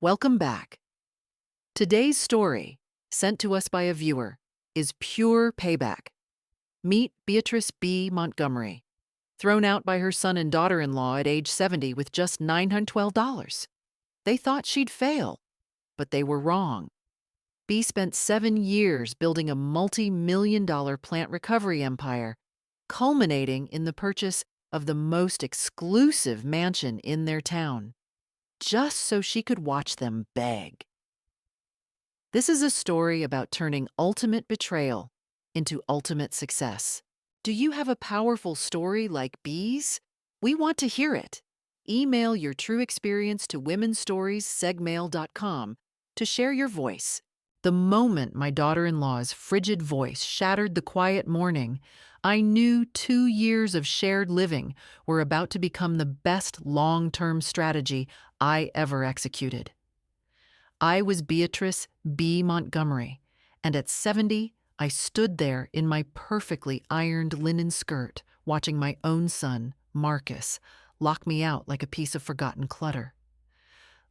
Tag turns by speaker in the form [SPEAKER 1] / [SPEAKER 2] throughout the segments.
[SPEAKER 1] Welcome back. Today's story, sent to us by a viewer, is pure payback. Meet Beatrice B. Montgomery, thrown out by her son and daughter-in-law at age 70 with just $912. They thought she'd fail, but they were wrong. B spent 7 years building a multi-million-dollar plant recovery empire, culminating in the purchase of the most exclusive mansion in their town, just so she could watch them beg. This is a story about turning ultimate betrayal into ultimate success. Do you have a powerful story like B's? We want to hear it. Email your true experience to womenstoriessegmail.com to share your voice. The moment my daughter-in-law's frigid voice shattered the quiet morning, I knew 2 years of shared living were about to become the best long-term strategy I ever executed. I was Beatrice B. Montgomery, and at 70, I stood there in my perfectly ironed linen skirt, watching my own son, Marcus, lock me out like a piece of forgotten clutter.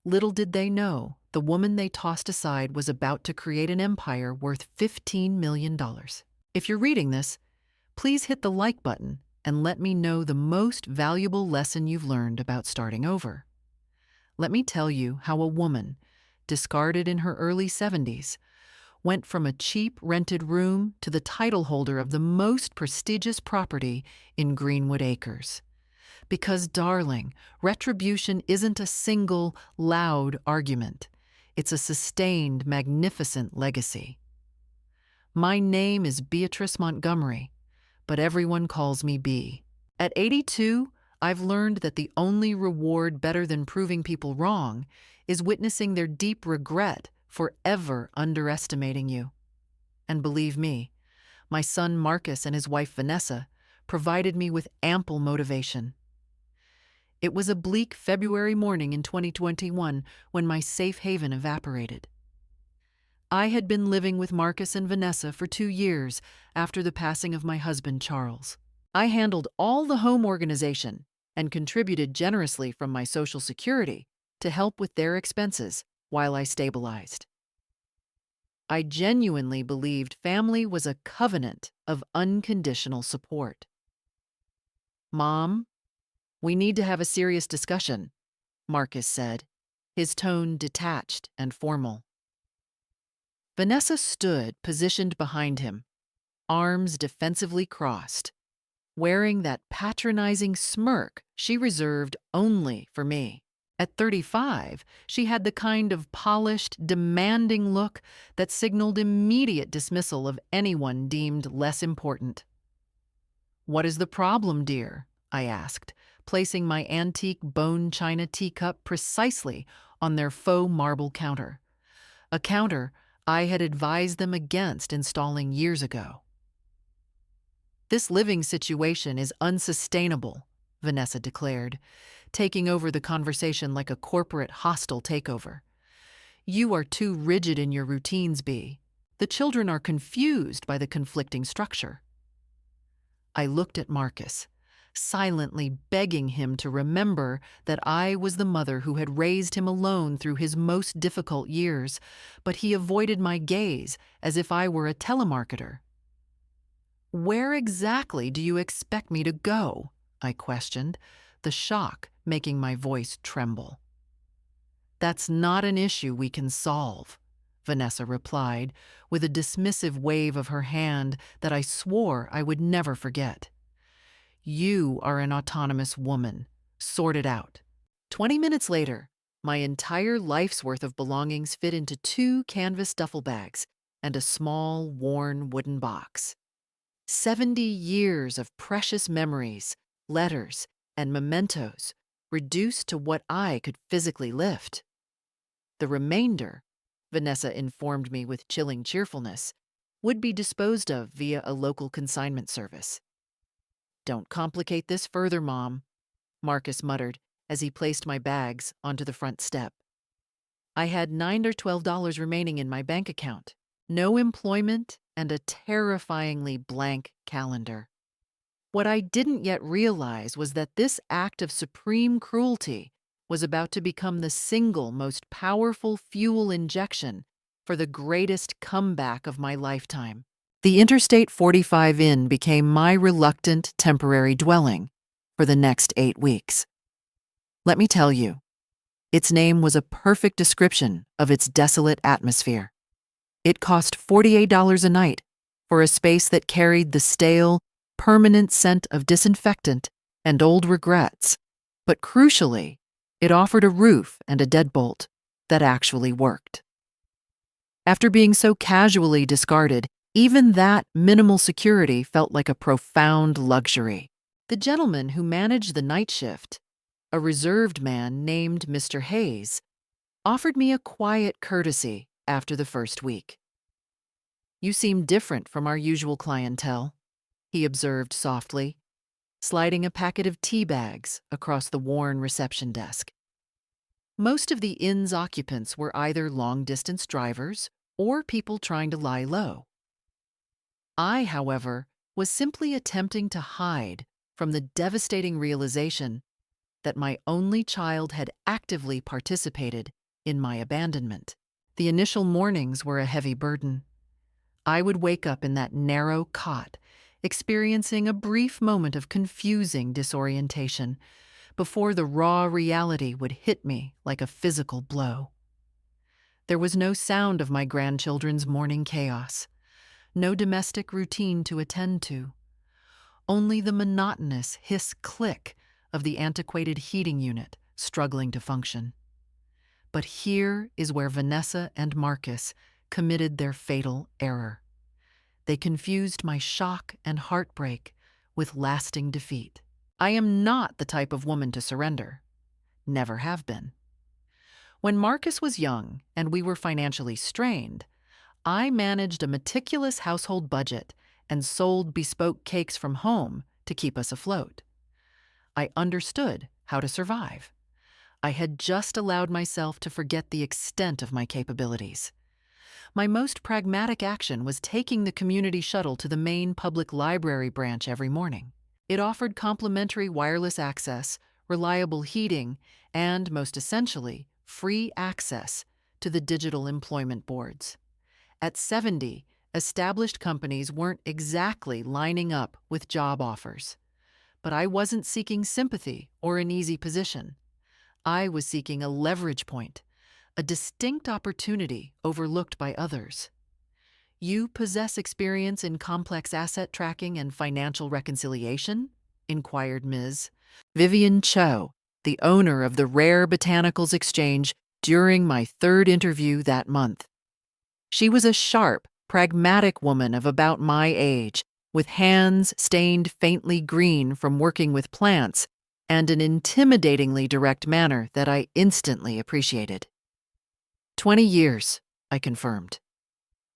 [SPEAKER 1] Little did they know, the woman they tossed aside was about to create an empire worth $15 million. If you're reading this, please hit the like button and let me know the most valuable lesson you've learned about starting over. Let me tell you how a woman, discarded in her early 70s, went from a cheap rented room to the title holder of the most prestigious property in Greenwood Acres. Because, darling, retribution isn't a single, loud argument. It's a sustained, magnificent legacy. My name is Beatrice Montgomery, but everyone calls me B. At 82, I've learned that the only reward better than proving people wrong is witnessing their deep regret for ever underestimating you. And believe me, my son Marcus and his wife Vanessa provided me with ample motivation. It was a bleak February morning in 2021 when my safe haven evaporated. I had been living with Marcus and Vanessa for 2 years after the passing of my husband Charles. I handled all the home organization and contributed generously from my Social Security to help with their expenses while I stabilized. I genuinely believed family was a covenant of unconditional support. "Mom, we need to have a serious discussion," Marcus said, his tone detached and formal. Vanessa stood positioned behind him, arms defensively crossed, wearing that patronizing smirk she reserved only for me. At 35, she had the kind of polished, demanding look that signaled immediate dismissal of anyone deemed less important. "What is the problem, dear?" I asked, placing my antique bone china teacup precisely on their faux marble counter, a counter I had advised them against installing years ago. "This living situation is unsustainable," Vanessa declared, taking over the conversation like a corporate hostile takeover. "You are too rigid in your routines, B. The children are confused by the conflicting structure." I looked at Marcus, silently begging him to remember that I was the mother who had raised him alone through his most difficult years, but he avoided my gaze as if I were a telemarketer. "Where exactly do you expect me to go?" I questioned, the shock making my voice tremble. "That's not an issue we can solve," Vanessa replied, with a dismissive wave of her hand that I swore I would never forget. "You are an autonomous woman. Sort it out." 20 minutes later, my entire life's worth of belongings fit into 2 canvas duffel bags and a small, worn wooden box. 70 years of precious memories, letters, and mementos reduced to what I could physically lift. The remainder, Vanessa informed me with chilling cheerfulness, would be disposed of via a local consignment service. "Don't complicate this further, Mom," Marcus muttered as he placed my bags onto the front step. I had $9 or $12 remaining in my bank account, no employment, and a terrifyingly blank calendar. What I didn't yet realize was that this act of supreme cruelty was about to become the single most powerful fuel injection for the greatest comeback of my lifetime. The Interstate 45 Inn became my reluctant temporary dwelling for the next 8 weeks. Let me tell you, its name was a perfect description of its desolate atmosphere. It cost $48 a night for a space that carried the stale, permanent scent of disinfectant and old regrets, but crucially, it offered a roof and a deadbolt that actually worked. After being so casually discarded, even that minimal security felt like a profound luxury. The gentleman who managed the night shift, a reserved man named Mr. Hayes, offered me a quiet courtesy after the first week. "You seem different from our usual clientele," he observed softly, sliding a packet of tea bags across the worn reception desk. Most of the inn's occupants were either long-distance drivers or people trying to lie low. I, however, was simply attempting to hide from the devastating realization that my only child had actively participated in my abandonment. The initial mornings were a heavy burden. I would wake up in that narrow cot, experiencing a brief moment of confusing disorientation before the raw reality would hit me like a physical blow. There was no sound of my grandchildren's morning chaos, no domestic routine to attend to, only the monotonous hiss-click of the antiquated heating unit struggling to function. But here is where Vanessa and Marcus committed their fatal error. They confused my shock and heartbreak with lasting defeat. I am not the type of woman to surrender. Never have been. When Marcus was young and we were financially strained, I managed a meticulous household budget and sold bespoke cakes from home to keep us afloat. I understood how to survive. I had just allowed myself to forget the extent of my capabilities. My most pragmatic action was taking the community shuttle to the main public library branch every morning. It offered complimentary wireless access, reliable heating, and, most essentially, free access to the digital employment boards. At 70, established companies weren't exactly lining up with job offers. But I wasn't seeking sympathy or an easy position. I was seeking a leverage point, a distinct opportunity overlooked by others. "You possess experience in complex asset tracking and financial reconciliation?" inquired Ms. Vivian Cho, the owner of the Rare Botanicals Exchange, during my third interview that month. She was a sharp, pragmatic woman of about my age, with hands stained faintly green from working with plants and an intimidatingly direct manner that I instantly appreciated. 20 years, I confirmed.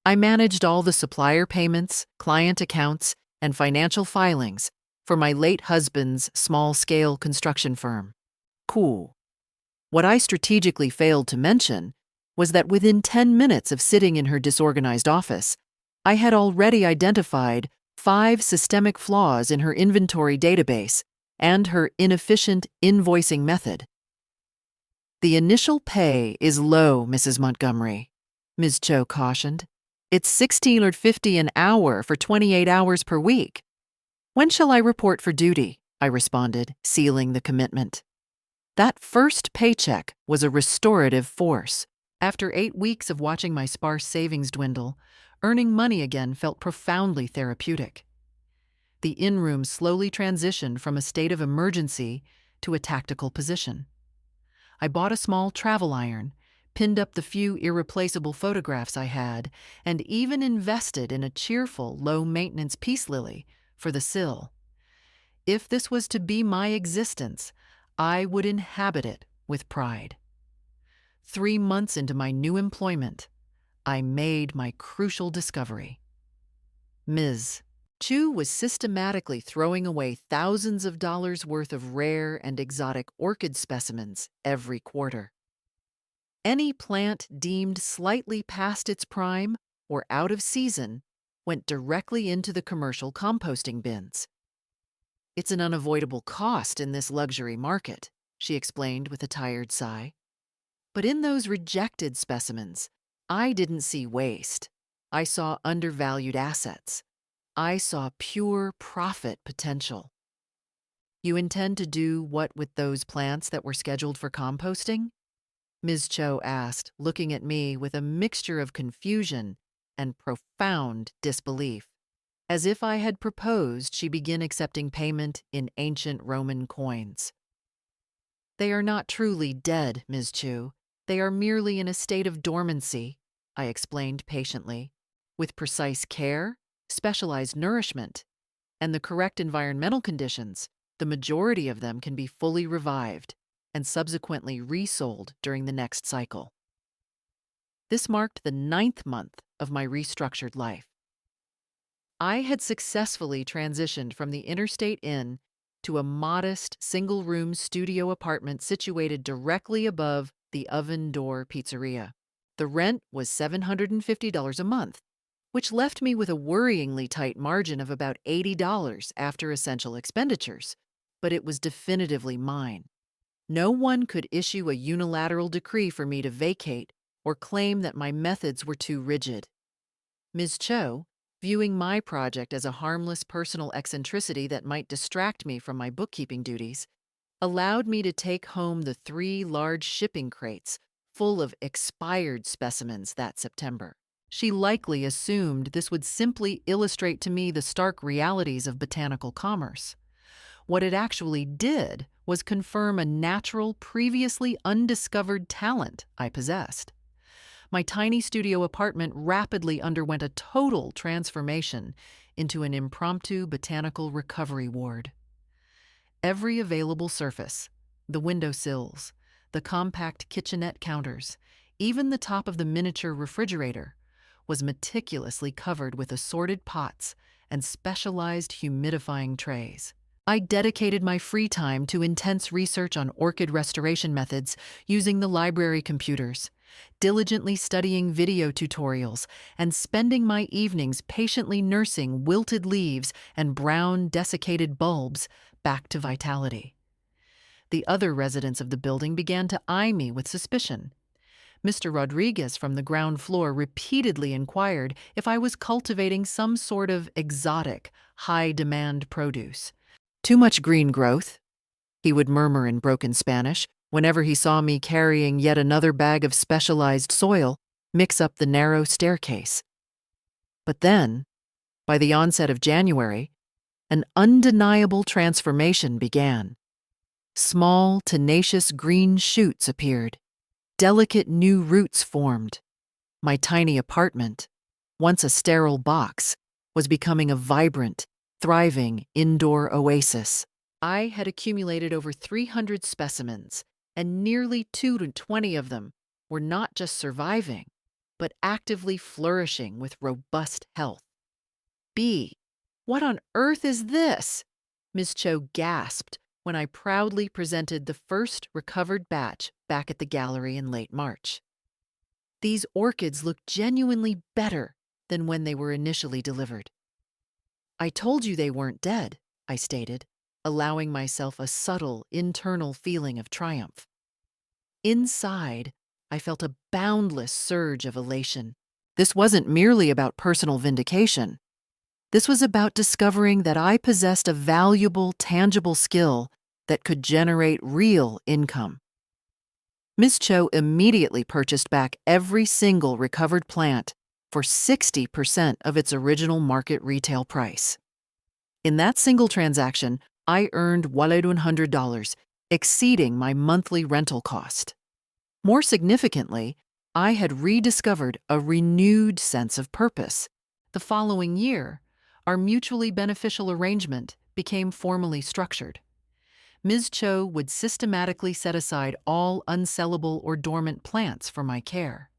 [SPEAKER 1] I managed all the supplier payments, client accounts, and financial filings for my late husband's small-scale construction firm. Cool. What I strategically failed to mention was that within 10 minutes of sitting in her disorganized office, I had already identified 5 systemic flaws in her inventory database and her inefficient invoicing method. "The initial pay is low, Mrs. Montgomery," Ms. Cho cautioned. "It's $16.50 an hour for 28 hours per week." "When shall I report for duty?" I responded, sealing the commitment. That first paycheck was a restorative force. After 8 weeks of watching my sparse savings dwindle, earning money again felt profoundly therapeutic. The in-room slowly transitioned from a state of emergency to a tactical position. I bought a small travel iron, pinned up the few irreplaceable photographs I had, and even invested in a cheerful, low-maintenance peace lily for the sill. If this was to be my existence, I would inhabit it with pride. 3 months into my new employment, I made my crucial discovery. Ms. Chu was systematically throwing away thousands of dollars worth of rare and exotic orchid specimens every quarter. Any plant deemed slightly past its prime or out of season went directly into the commercial composting bins. It's an unavoidable cost in this luxury market, she explained with a tired sigh. But in those rejected specimens, I didn't see waste. I saw undervalued assets. I saw pure profit potential. You intend to do what with those plants that were scheduled for composting? Ms. Cho asked, looking at me with a mixture of confusion and profound disbelief. As if I had proposed she begin accepting payment in ancient Roman coins. They are not truly dead, Ms. Chu. They are merely in a state of dormancy, I explained patiently. With precise care, specialized nourishment, and the correct environmental conditions, the majority of them can be fully revived and subsequently resold during the next cycle. This marked the 9th month of my restructured life. I had successfully transitioned from the Interstate Inn to a modest single-room studio apartment situated directly above the Oven Door Pizzeria. The rent was $750 a month, which left me with a worryingly tight margin of about $80 after essential expenditures, but it was definitively mine. No one could issue a unilateral decree for me to vacate or claim that my methods were too rigid. Ms. Cho, viewing my project as a harmless personal eccentricity that might distract me from my bookkeeping duties, allowed me to take home the 3 large shipping crates full of expired specimens that September. She likely assumed this would simply illustrate to me the stark realities of botanical commerce. What it actually did was confirm a natural, previously undiscovered talent I possessed. My tiny studio apartment rapidly underwent a total transformation into an impromptu botanical recovery ward. Every available surface, the windowsills, the compact kitchenette counters, even the top of the miniature refrigerator, was meticulously covered with assorted pots and specialized humidifying trays. I dedicated my free time to intense research on orchid restoration methods using the library computers, diligently studying video tutorials, and spending my evenings patiently nursing wilted leaves and brown, desiccated bulbs back to vitality. The other residents of the building began to eye me with suspicion. Mr. Rodriguez from the ground floor repeatedly inquired if I was cultivating some sort of exotic, high-demand produce. "Too much green growth," he would murmur in broken Spanish whenever he saw me carrying yet another bag of specialized soil mix up the narrow staircase. But then, by the onset of January, an undeniable transformation began. Small, tenacious green shoots appeared. Delicate new roots formed. My tiny apartment, once a sterile box, was becoming a vibrant, thriving indoor oasis. I had accumulated over 300 specimens, and nearly 2 to 20 of them were not just surviving, but actively flourishing with robust health. "B, what on earth is this?" Ms. Cho gasped when I proudly presented the first recovered batch back at the gallery in late March. "These orchids look genuinely better than when they were initially delivered." "I told you they weren't dead," I stated, allowing myself a subtle internal feeling of triumph. Inside, I felt a boundless surge of elation. This wasn't merely about personal vindication. This was about discovering that I possessed a valuable, tangible skill that could generate real income. Ms. Cho immediately purchased back every single recovered plant for 60% of its original market retail price. In that single transaction, I earned $100, exceeding my monthly rental cost. More significantly, I had rediscovered a renewed sense of purpose. The following year, our mutually beneficial arrangement became formally structured. Ms. Cho would systematically set aside all unsellable or dormant plants for my care.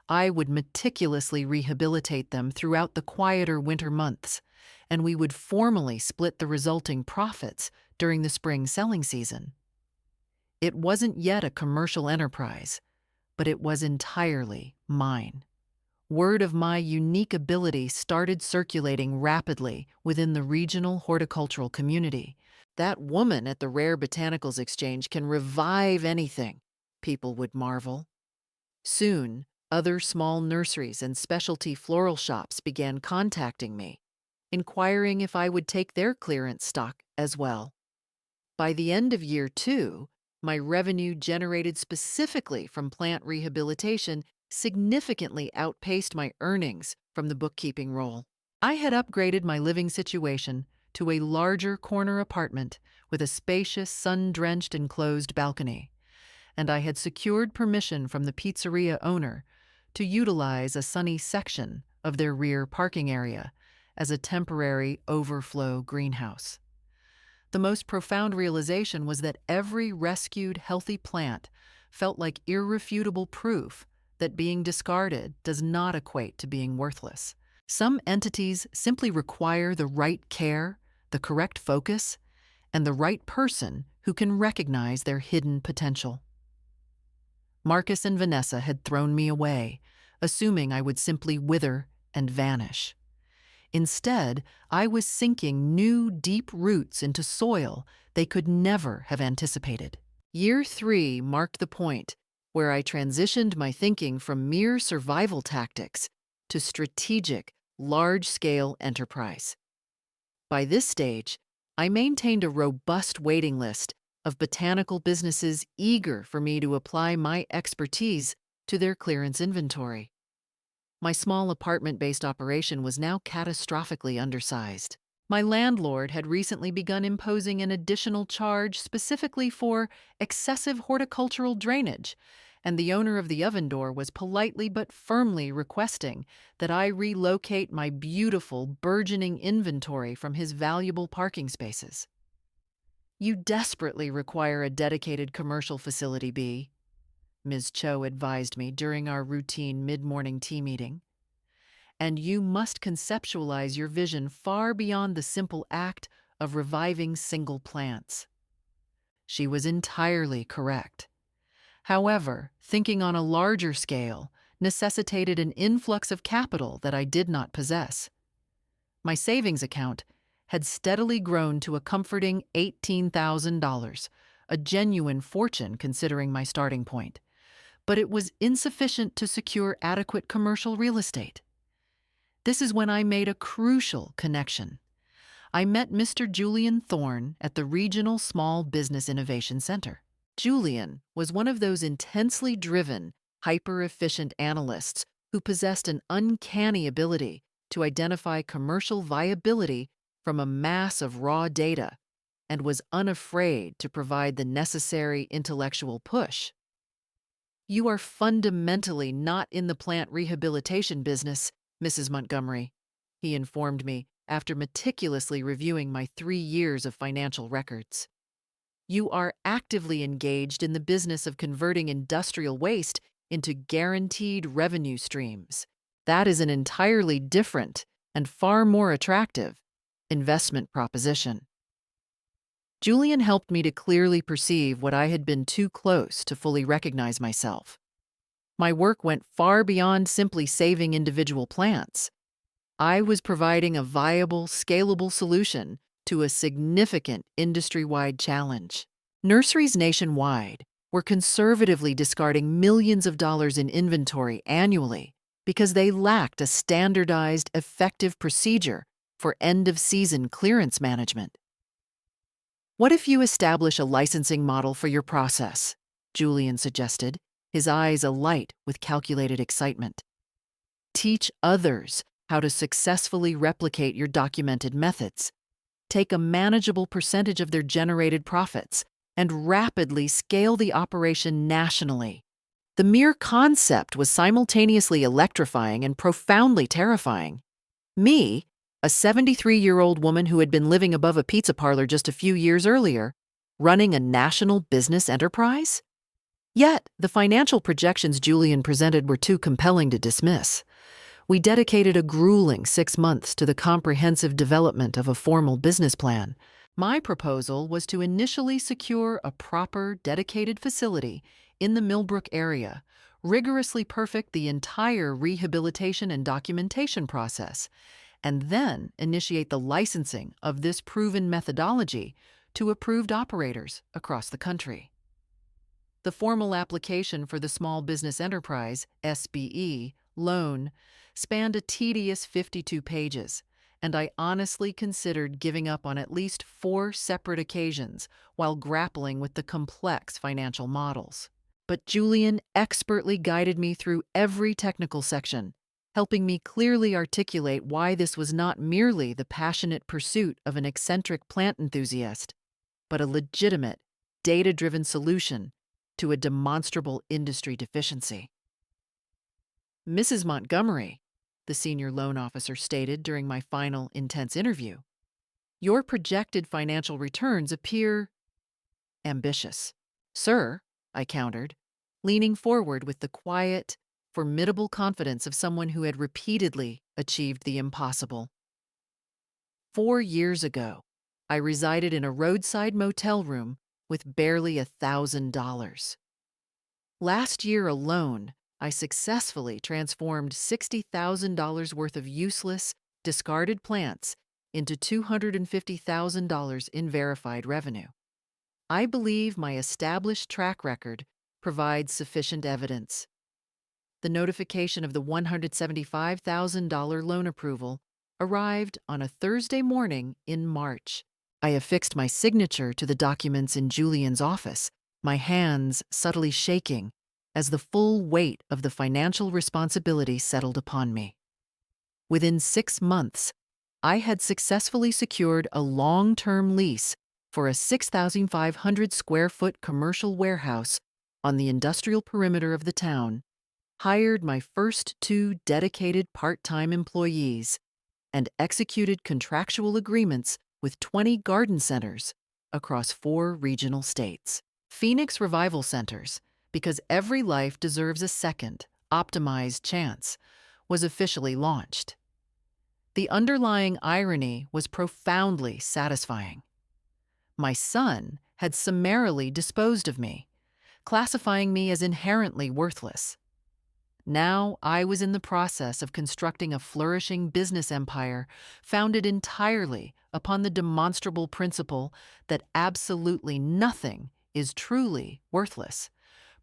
[SPEAKER 1] I would meticulously rehabilitate them throughout the quieter winter months, and we would formally split the resulting profits during the spring selling season. It wasn't yet a commercial enterprise, but it was entirely mine. Word of my unique ability started circulating rapidly within the regional horticultural community. "That woman at the Rare Botanicals Exchange can revive anything," people would marvel. Soon, other small nurseries and specialty floral shops began contacting me, inquiring if I would take their clearance stock as well. By the end of year 2, my revenue generated specifically from plant rehabilitation significantly outpaced my earnings from the bookkeeping role. I had upgraded my living situation to a larger corner apartment with a spacious, sun-drenched enclosed balcony, and I had secured permission from the pizzeria owner to utilize a sunny section of their rear parking area as a temporary overflow greenhouse. The most profound realization was that every rescued healthy plant felt like irrefutable proof that being discarded does not equate to being worthless. Some entities simply require the right care, the correct focus, and the right person who can recognize their hidden potential. Marcus and Vanessa had thrown me away, assuming I would simply wither and vanish. Instead, I was sinking new, deep roots into soil they could never have anticipated. Year 3 marked the point where I transitioned my thinking from mere survival tactics to strategic, large-scale enterprise. By this stage, I maintained a robust waiting list of botanical businesses eager for me to apply my expertise to their clearance inventory. My small apartment-based operation was now catastrophically undersized. My landlord had recently begun imposing an additional charge specifically for excessive horticultural drainage, and the owner of the oven door was politely but firmly requesting that I relocate my beautiful, burgeoning inventory from his valuable parking spaces. "You desperately require a dedicated commercial facility, B," Ms. Cho advised me during our routine mid-morning tea meeting. "And you must conceptualize your vision far beyond the simple act of reviving single plants." She was entirely correct. However, thinking on a larger scale necessitated an influx of capital that I did not possess. My savings account had steadily grown to a comforting $18,000, a genuine fortune considering my starting point, but it was insufficient to secure adequate commercial real estate. This is when I made a crucial connection. I met Mr. Julian Thorne at the Regional Small Business Innovation Center. Julian was one of those intensely driven, hyper-efficient analysts who possessed an uncanny ability to identify commercial viability from a mass of raw data and was unafraid to provide the necessary intellectual push. "You are fundamentally not in the plant rehabilitation business, Mrs. Montgomery," he informed me after meticulously reviewing my 3 years of financial records. "You are actively engaged in the business of converting industrial waste into guaranteed revenue streams. That is an entirely different and far more attractive investment proposition." Julian helped me to clearly perceive what I had been too close to fully recognize myself. My work went far beyond simply saving individual plants. I was providing a viable, scalable solution to a significant industry-wide challenge. Nurseries nationwide were conservatively discarding millions of dollars in inventory annually because they lacked a standardized, effective procedure for end-of-season clearance management. "What if you establish a licensing model for your process?" Julian suggested, his eyes alight with calculated excitement. "Teach others how to successfully replicate your documented methods. Take a manageable percentage of their generated profits and rapidly scale the operation nationally." The mere concept was simultaneously electrifying and profoundly terrifying. Me, a 73-year-old woman who had been living above a pizza parlor just a few years earlier, running a national business enterprise? Yet, the financial projections Julian presented were too compelling to dismiss. We dedicated a grueling 6 months to the comprehensive development of a formal business plan. My proposal was to initially secure a proper, dedicated facility in the Millbrook area, rigorously perfect the entire rehabilitation and documentation process, and then initiate the licensing of this proven methodology to approved operators across the country. The formal application for the Small Business Enterprise (SBE) loan spanned a tedious 52 pages, and I honestly considered giving up on at least 4 separate occasions while grappling with the complex financial models. But Julian expertly guided me through every technical section, helping me clearly articulate why this was not merely the passionate pursuit of an eccentric plant enthusiast, but a legitimate, data-driven solution to a demonstrable industry deficiency. "Mrs. Montgomery," the senior loan officer stated during my final intense interview, "your projected financial returns appear ambitious." "Sir," I countered, leaning forward with the quiet, formidable confidence of someone who had repeatedly achieved the impossible. 4 years ago, I resided in a roadside motel room with barely $1,000. Last year alone, I successfully transformed $60,000 worth of useless, discarded plants into $250,000 in verified revenue. I believe my established track record provides sufficient evidence. The notification of the $175,000 loan approval arrived on a Thursday morning in March. I affixed my signature to the documents in Julian's office, my hands subtly shaking as the full weight of the financial responsibility settled upon me. Within 6 months, I had successfully secured a long-term lease for a 6,500 square foot commercial warehouse on the industrial perimeter of the town, hired my first 2 dedicated part-time employees, and executed contractual agreements with 20 garden centers across 4 regional states. Phoenix Revival Centers, because every life deserves a second, optimized chance, was officially launched. The underlying irony was profoundly satisfying. My son had summarily disposed of me, classifying me as inherently worthless. Now I was in the process of constructing a flourishing business empire founded entirely upon the demonstrable principle that absolutely nothing is truly worthless,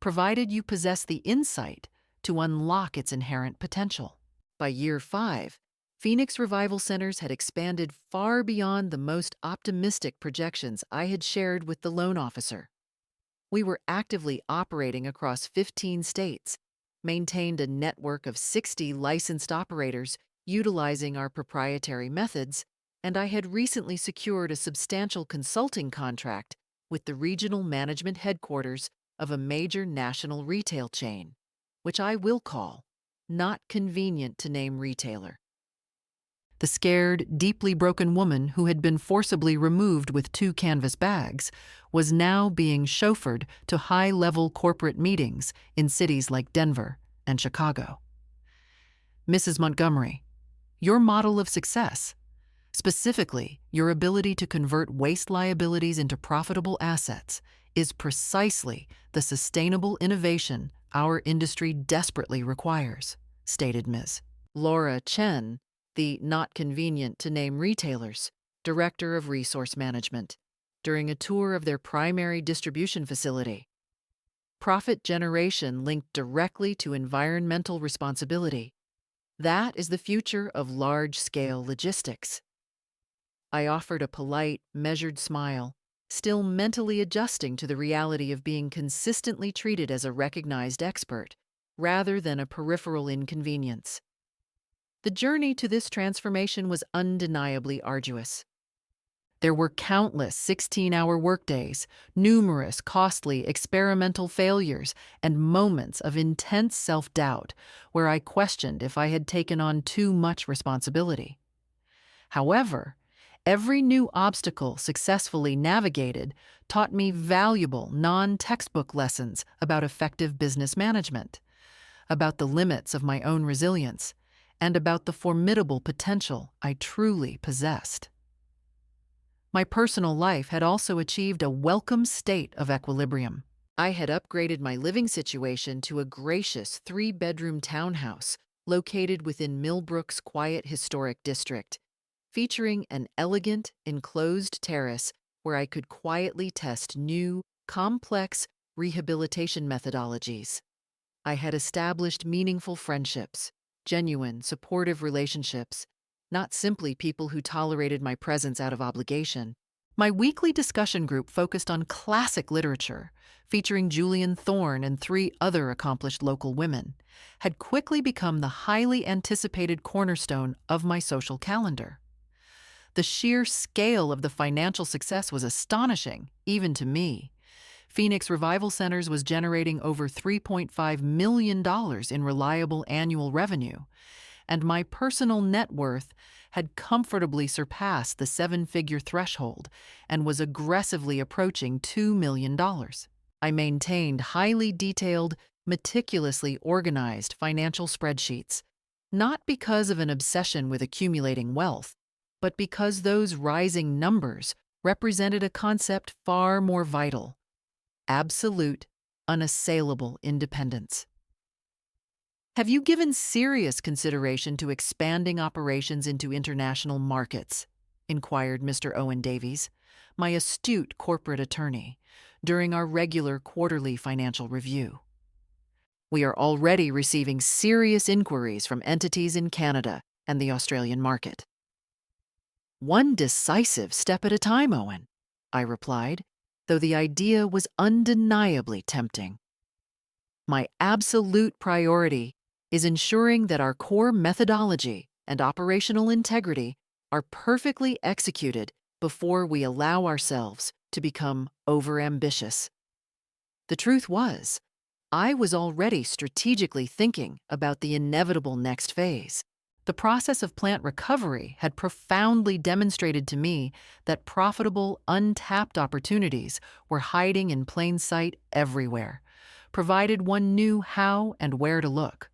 [SPEAKER 1] provided you possess the insight to unlock its inherent potential. By year 5, Phoenix Revival Centers had expanded far beyond the most optimistic projections I had shared with the loan officer. We were actively operating across 15 states, maintained a network of 60 licensed operators utilizing our proprietary methods, and I had recently secured a substantial consulting contract with the regional management headquarters of a major national retail chain, which I will call not convenient to name retailer. The scared, deeply broken woman who had been forcibly removed with 2 canvas bags was now being chauffeured to high-level corporate meetings in cities like Denver and Chicago. "Mrs. Montgomery, your model of success, specifically your ability to convert waste liabilities into profitable assets, is precisely the sustainable innovation our industry desperately requires," stated Ms. Laura Chen, the not convenient to name retailers, Director of Resource Management, during a tour of their primary distribution facility. "Profit generation linked directly to environmental responsibility. That is the future of large-scale logistics." I offered a polite, measured smile, still mentally adjusting to the reality of being consistently treated as a recognized expert, rather than a peripheral inconvenience. The journey to this transformation was undeniably arduous. There were countless 16-hour workdays, numerous costly experimental failures, and moments of intense self-doubt where I questioned if I had taken on too much responsibility. However, every new obstacle successfully navigated taught me valuable non-textbook lessons about effective business management, about the limits of my own resilience, and about the formidable potential I truly possessed. My personal life had also achieved a welcome state of equilibrium. I had upgraded my living situation to a gracious 3-bedroom townhouse located within Millbrook's quiet historic district, featuring an elegant, enclosed terrace where I could quietly test new, complex rehabilitation methodologies. I had established meaningful friendships, genuine, supportive relationships, not simply people who tolerated my presence out of obligation. My weekly discussion group focused on classic literature, featuring Julian Thorne and three other accomplished local women, had quickly become the highly anticipated cornerstone of my social calendar. The sheer scale of the financial success was astonishing, even to me. Phoenix Revival Centers was generating over $3.5 million in reliable annual revenue, and my personal net worth had comfortably surpassed the seven-figure threshold and was aggressively approaching $2 million. I maintained highly detailed, meticulously organized financial spreadsheets, not because of an obsession with accumulating wealth, but because those rising numbers represented a concept far more vital: absolute, unassailable independence. Have you given serious consideration to expanding operations into international markets? Inquired Mr. Owen Davies, my astute corporate attorney, during our regular quarterly financial review. We are already receiving serious inquiries from entities in Canada and the Australian market. One decisive step at a time, Owen, I replied, though the idea was undeniably tempting. My absolute priority is ensuring that our core methodology and operational integrity are perfectly executed before we allow ourselves to become overambitious. The truth was, I was already strategically thinking about the inevitable next phase. The process of plant recovery had profoundly demonstrated to me that profitable, untapped opportunities were hiding in plain sight everywhere, provided one knew how and where to look.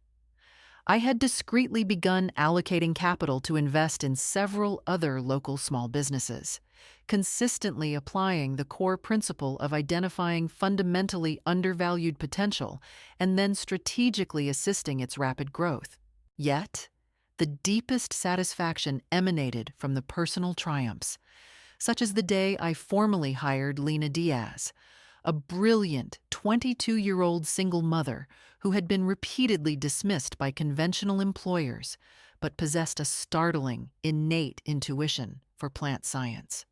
[SPEAKER 1] I had discreetly begun allocating capital to invest in several other local small businesses, consistently applying the core principle of identifying fundamentally undervalued potential and then strategically assisting its rapid growth. Yet, the deepest satisfaction emanated from the personal triumphs, such as the day I formally hired Lena Diaz, a brilliant 22-year-old single mother who had been repeatedly dismissed by conventional employers but possessed a startling, innate intuition for plant science.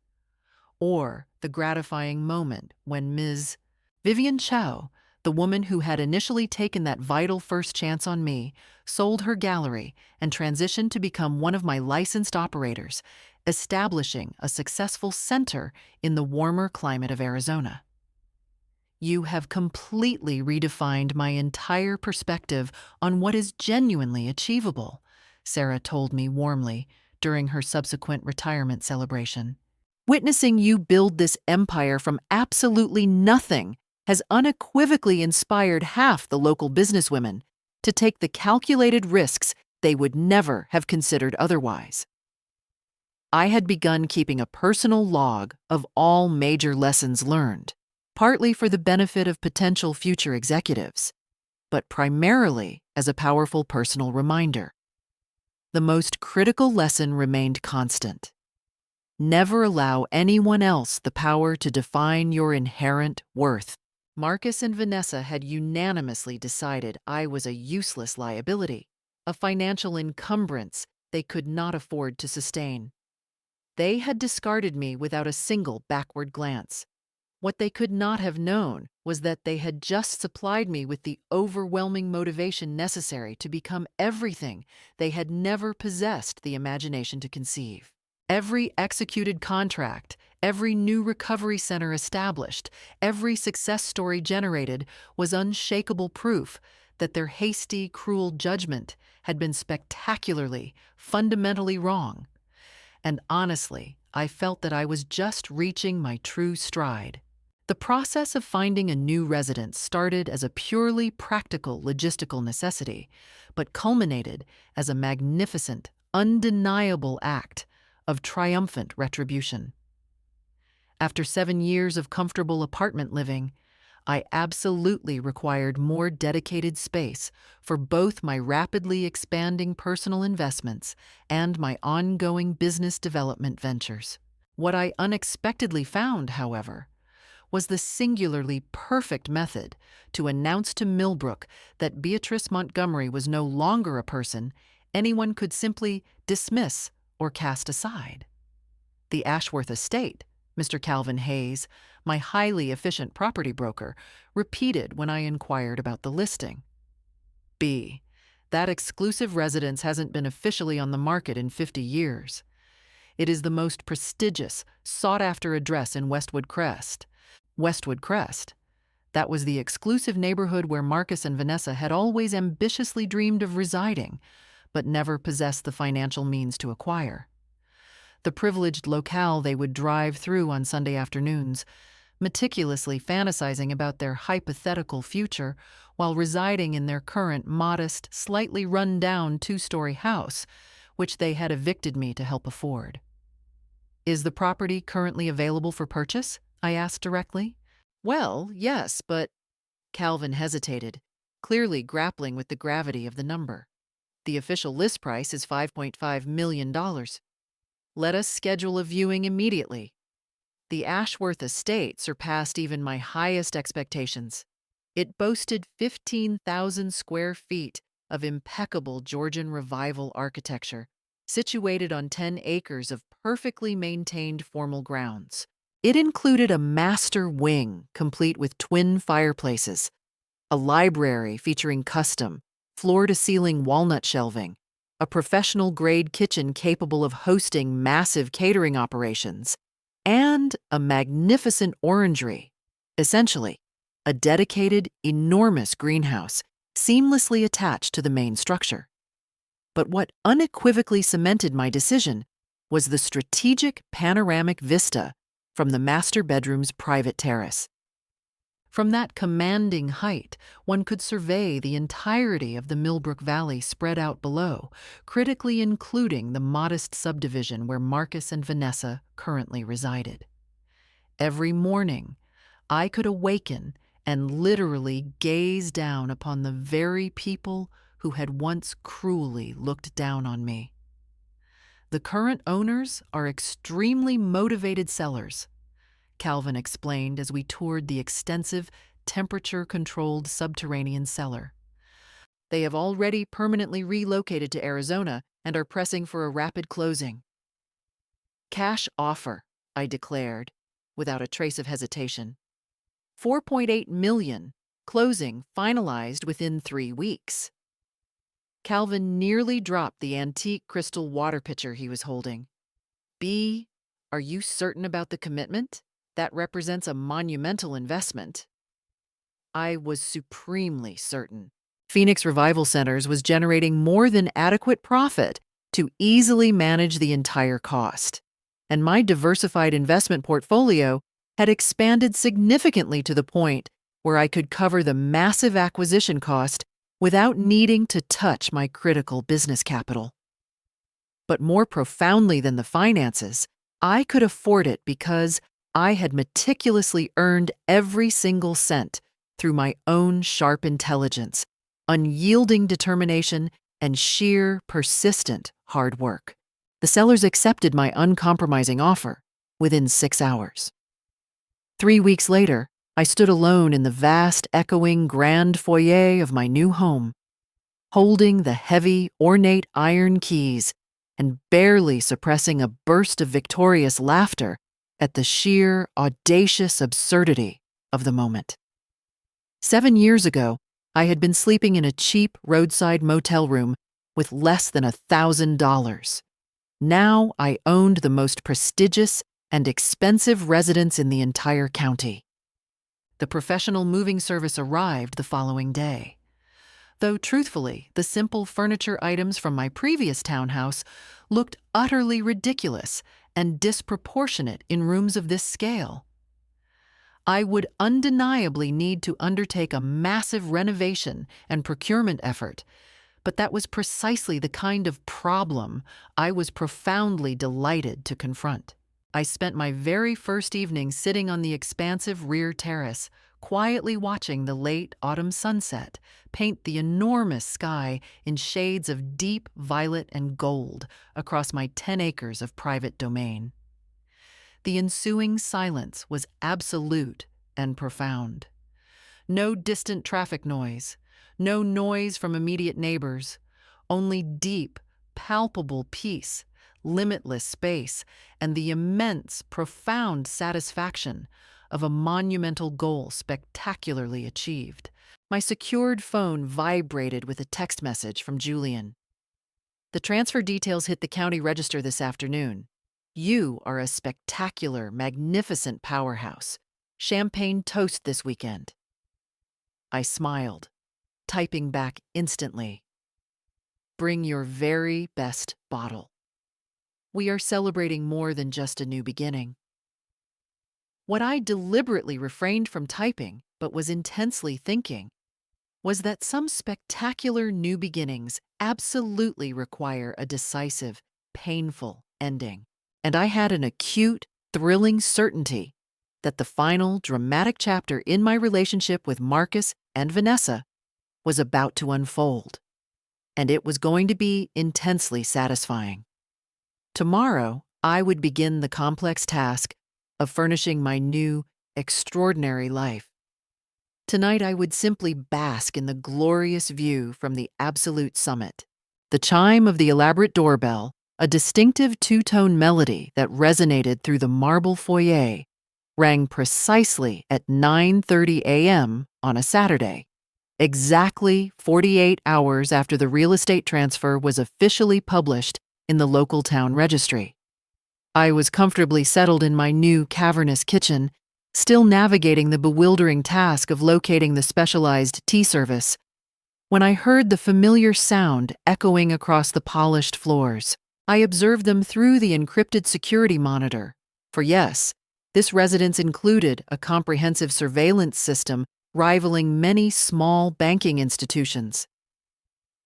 [SPEAKER 1] Or the gratifying moment when Ms. Vivian Chow, the woman who had initially taken that vital first chance on me, sold her gallery and transitioned to become one of my licensed operators, establishing a successful center in the warmer climate of Arizona. You have completely redefined my entire perspective on what is genuinely achievable, Sarah told me warmly during her subsequent retirement celebration. Witnessing you build this empire from absolutely nothing has unequivocally inspired half the local businesswomen to take the calculated risks they would never have considered otherwise. I had begun keeping a personal log of all major lessons learned, partly for the benefit of potential future executives, but primarily as a powerful personal reminder. The most critical lesson remained constant. Never allow anyone else the power to define your inherent worth. Marcus and Vanessa had unanimously decided I was a useless liability, a financial encumbrance they could not afford to sustain. They had discarded me without a single backward glance. What they could not have known was that they had just supplied me with the overwhelming motivation necessary to become everything they had never possessed the imagination to conceive. Every executed contract, every new recovery center established, every success story generated was unshakable proof that their hasty, cruel judgment had been spectacularly, fundamentally wrong. And honestly, I felt that I was just reaching my true stride. The process of finding a new residence started as a purely practical logistical necessity, but culminated as a magnificent, undeniable act of triumphant retribution. After 7 years of comfortable apartment living, I absolutely required more dedicated space for both my rapidly expanding personal investments and my ongoing business development ventures. What I unexpectedly found, however, was the singularly perfect method to announce to Millbrook that Beatrice Montgomery was no longer a person anyone could simply dismiss or cast aside. The Ashworth estate, Mr. Calvin Hayes, my highly efficient property broker, repeated when I inquired about the listing. B. That exclusive residence hasn't been officially on the market in 50 years. It is the most prestigious, sought-after address in Westwood Crest. Westwood Crest. That was the exclusive neighborhood where Marcus and Vanessa had always ambitiously dreamed of residing, but never possessed the financial means to acquire. The privileged locale they would drive through on Sunday afternoons, meticulously fantasizing about their hypothetical future while residing in their current modest, slightly run-down two-story house, which they had evicted me to help afford. "Is the property currently available for purchase?" I asked directly. "Well, yes, but—" Calvin hesitated, clearly grappling with the gravity of the number. "The official list price is $5.5 million. Let us schedule a viewing immediately." The Ashworth estate surpassed even my highest expectations. It boasted 15,000 square feet of impeccable Georgian Revival architecture, situated on 10 acres of perfectly maintained formal grounds. It included a master wing complete with twin fireplaces, a library featuring custom, floor-to-ceiling walnut shelving, a professional-grade kitchen capable of hosting massive catering operations, and a magnificent orangery, essentially a dedicated, enormous greenhouse seamlessly attached to the main structure. But what unequivocally cemented my decision was the strategic panoramic vista from the master bedroom's private terrace. From that commanding height, one could survey the entirety of the Millbrook Valley spread out below, critically including the modest subdivision where Marcus and Vanessa currently resided. Every morning, I could awaken and literally gaze down upon the very people who had once cruelly looked down on me. The current owners are extremely motivated sellers, Calvin explained as we toured the extensive, temperature-controlled subterranean cellar. They have already permanently relocated to Arizona and are pressing for a rapid closing. "Cash offer," I declared, without a trace of hesitation. $4.8 million, closing finalized within 3 weeks. Calvin nearly dropped the antique crystal water pitcher he was holding. "B, are you certain about the commitment? That represents a monumental investment." I was supremely certain. Phoenix Revival Centers was generating more than adequate profit to easily manage the entire cost, and my diversified investment portfolio had expanded significantly to the point where I could cover the massive acquisition cost without needing to touch my critical business capital. But more profoundly than the finances, I could afford it because I had meticulously earned every single cent through my own sharp intelligence, unyielding determination, and sheer, persistent hard work. The sellers accepted my uncompromising offer within 6 hours. 3 weeks later, I stood alone in the vast, echoing grand foyer of my new home, holding the heavy, ornate iron keys and barely suppressing a burst of victorious laughter at the sheer, audacious absurdity of the moment. 7 years ago, I had been sleeping in a cheap roadside motel room with less than $1,000. Now I owned the most prestigious and expensive residence in the entire county. The professional moving service arrived the following day. Though truthfully, the simple furniture items from my previous townhouse looked utterly ridiculous and disproportionate in rooms of this scale. I would undeniably need to undertake a massive renovation and procurement effort, but that was precisely the kind of problem I was profoundly delighted to confront. I spent my very first evening sitting on the expansive rear terrace, quietly watching the late autumn sunset paint the enormous sky in shades of deep violet and gold across my 10 acres of private domain. The ensuing silence was absolute and profound. No distant traffic noise, no noise from immediate neighbors, only deep, palpable peace, limitless space, and the immense, profound satisfaction of a monumental goal spectacularly achieved. My secured phone vibrated with a text message from Julian. The transfer details hit the county register this afternoon. You are a spectacular, magnificent powerhouse. Champagne toast this weekend. I smiled, typing back instantly. Bring your very best bottle. We are celebrating more than just a new beginning. What I deliberately refrained from typing, but was intensely thinking, was that some spectacular new beginnings absolutely require a decisive, painful ending. And I had an acute, thrilling certainty that the final, dramatic chapter in my relationship with Marcus and Vanessa was about to unfold. And it was going to be intensely satisfying. Tomorrow, I would begin the complex task of furnishing my new, extraordinary life. Tonight, I would simply bask in the glorious view from the absolute summit. The chime of the elaborate doorbell, a distinctive two-tone melody that resonated through the marble foyer, rang precisely at 9:30 a.m. on a Saturday, exactly 48 hours after the real estate transfer was officially published in the local town registry. I was comfortably settled in my new cavernous kitchen, still navigating the bewildering task of locating the specialized tea service, when I heard the familiar sound echoing across the polished floors. I observed them through the encrypted security monitor, for yes, this residence included a comprehensive surveillance system rivaling many small banking institutions.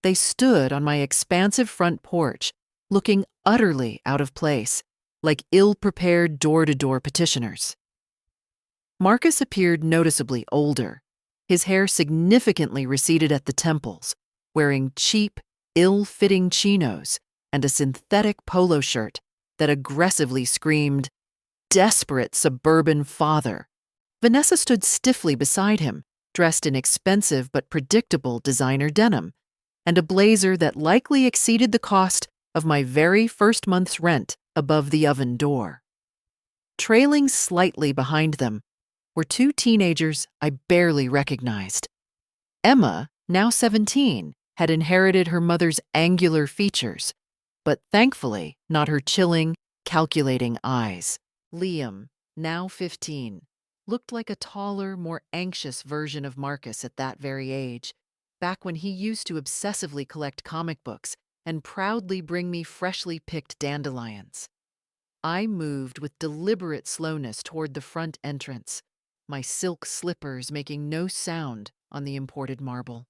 [SPEAKER 1] They stood on my expansive front porch, looking utterly out of place, like ill-prepared door-to-door petitioners. Marcus appeared noticeably older, his hair significantly receded at the temples, wearing cheap, ill-fitting chinos and a synthetic polo shirt that aggressively screamed, "Desperate suburban father." Vanessa stood stiffly beside him, dressed in expensive but predictable designer denim, and a blazer that likely exceeded the cost of my very first month's rent above the oven door. Trailing slightly behind them were two teenagers I barely recognized. Emma, now 17, had inherited her mother's angular features, but thankfully not her chilling, calculating eyes. Liam, now 15, looked like a taller, more anxious version of Marcus at that very age, back when he used to obsessively collect comic books and proudly bring me freshly picked dandelions. I moved with deliberate slowness toward the front entrance, my silk slippers making no sound on the imported marble.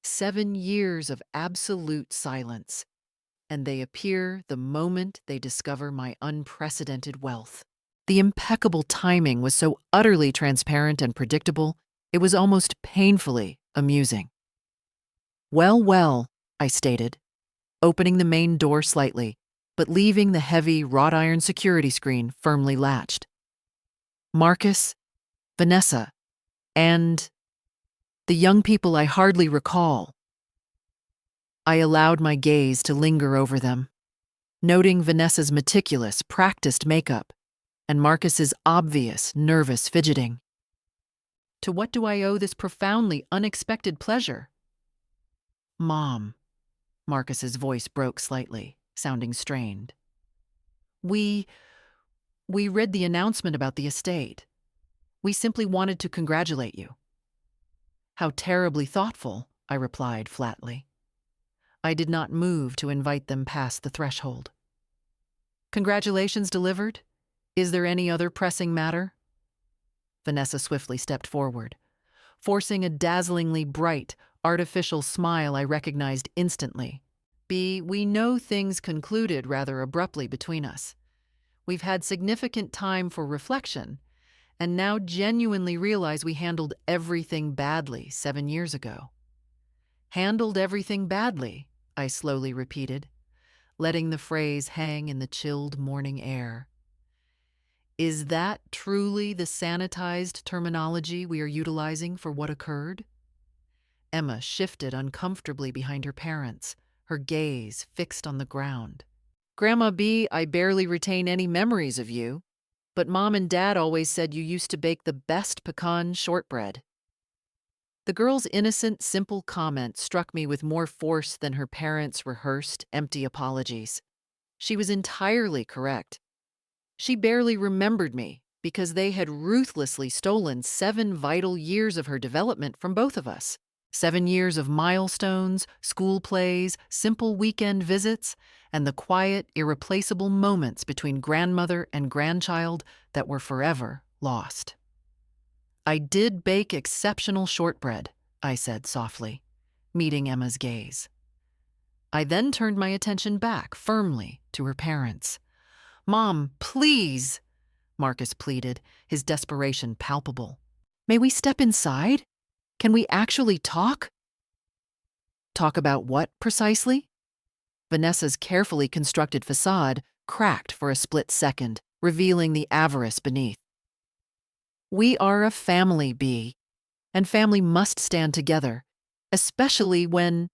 [SPEAKER 1] 7 years of absolute silence, and they appear the moment they discover my unprecedented wealth. The impeccable timing was so utterly transparent and predictable, it was almost painfully amusing. "Well, well," I stated, opening the main door slightly, but leaving the heavy wrought iron security screen firmly latched. "Marcus, Vanessa, and the young people I hardly recall." I allowed my gaze to linger over them, noting Vanessa's meticulous, practiced makeup and Marcus's obvious, nervous fidgeting. To what do I owe this profoundly unexpected pleasure? "Mom," Marcus's voice broke slightly, sounding strained. We read the announcement about the estate. We simply wanted to congratulate you." "How terribly thoughtful," I replied flatly. I did not move to invite them past the threshold. "Congratulations delivered? Is there any other pressing matter?" Vanessa swiftly stepped forward, forcing a dazzlingly bright, artificial smile I recognized instantly. We know things concluded rather abruptly between us. We've had significant time for reflection, and now genuinely realize we handled everything badly 7 years ago." "Handled everything badly," I slowly repeated, letting the phrase hang in the chilled morning air. Is that truly the sanitized terminology we are utilizing for what occurred? Emma shifted uncomfortably behind her parents, her gaze fixed on the ground. Grandma B, I barely retain any memories of you, but Mom and Dad always said you used to bake the best pecan shortbread. The girl's innocent, simple comment struck me with more force than her parents' rehearsed, empty apologies. She was entirely correct. She barely remembered me because they had ruthlessly stolen 7 vital years of her development from both of us. 7 years of milestones, school plays, simple weekend visits, and the quiet, irreplaceable moments between grandmother and grandchild that were forever lost. I did bake exceptional shortbread, I said softly, meeting Emma's gaze. I then turned my attention back firmly to her parents. Mom, please, Marcus pleaded, his desperation palpable. May we step inside? Can we actually talk? Talk about what, precisely? Vanessa's carefully constructed facade cracked for a split second, revealing the avarice beneath. We are a family, Bee, and family must stand together, especially when—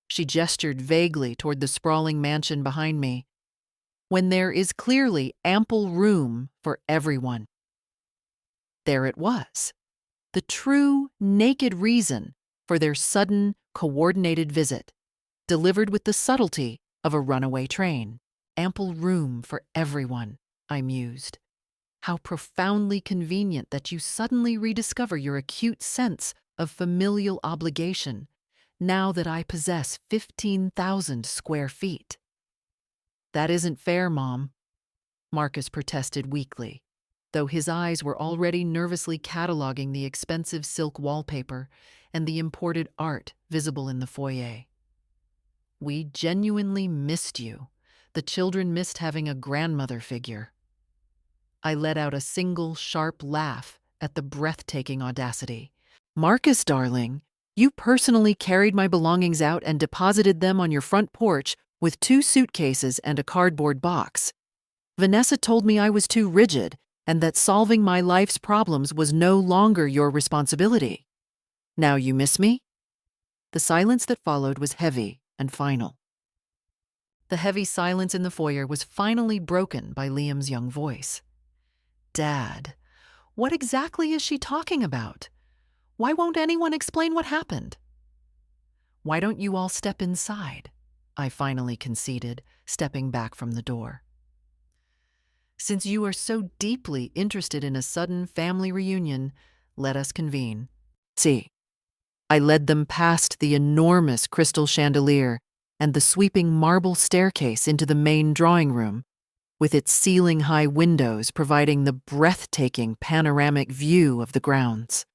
[SPEAKER 1] She gestured vaguely toward the sprawling mansion behind me, when there is clearly ample room for everyone. There it was, the true, naked reason for their sudden, coordinated visit, delivered with the subtlety of a runaway train. Ample room for everyone, I mused. How profoundly convenient that you suddenly rediscover your acute sense of familial obligation now that I possess 15,000 square feet. That isn't fair, Mom, Marcus protested weakly, though his eyes were already nervously cataloging the expensive silk wallpaper and the imported art visible in the foyer. We genuinely missed you. The children missed having a grandmother figure. I let out a single sharp laugh at the breathtaking audacity. Marcus, darling, you personally carried my belongings out and deposited them on your front porch with 2 suitcases and a cardboard box. Vanessa told me I was too rigid and that solving my life's problems was no longer your responsibility. Now you miss me? The silence that followed was heavy and final. The heavy silence in the foyer was finally broken by Liam's young voice. Dad, what exactly is she talking about? Why won't anyone explain what happened? Why don't you all step inside? I finally conceded, stepping back from the door. Since you are so deeply interested in a sudden family reunion, let us convene. See. I led them past the enormous crystal chandelier and the sweeping marble staircase into the main drawing room, with its ceiling-high windows providing the breathtaking panoramic view of the grounds.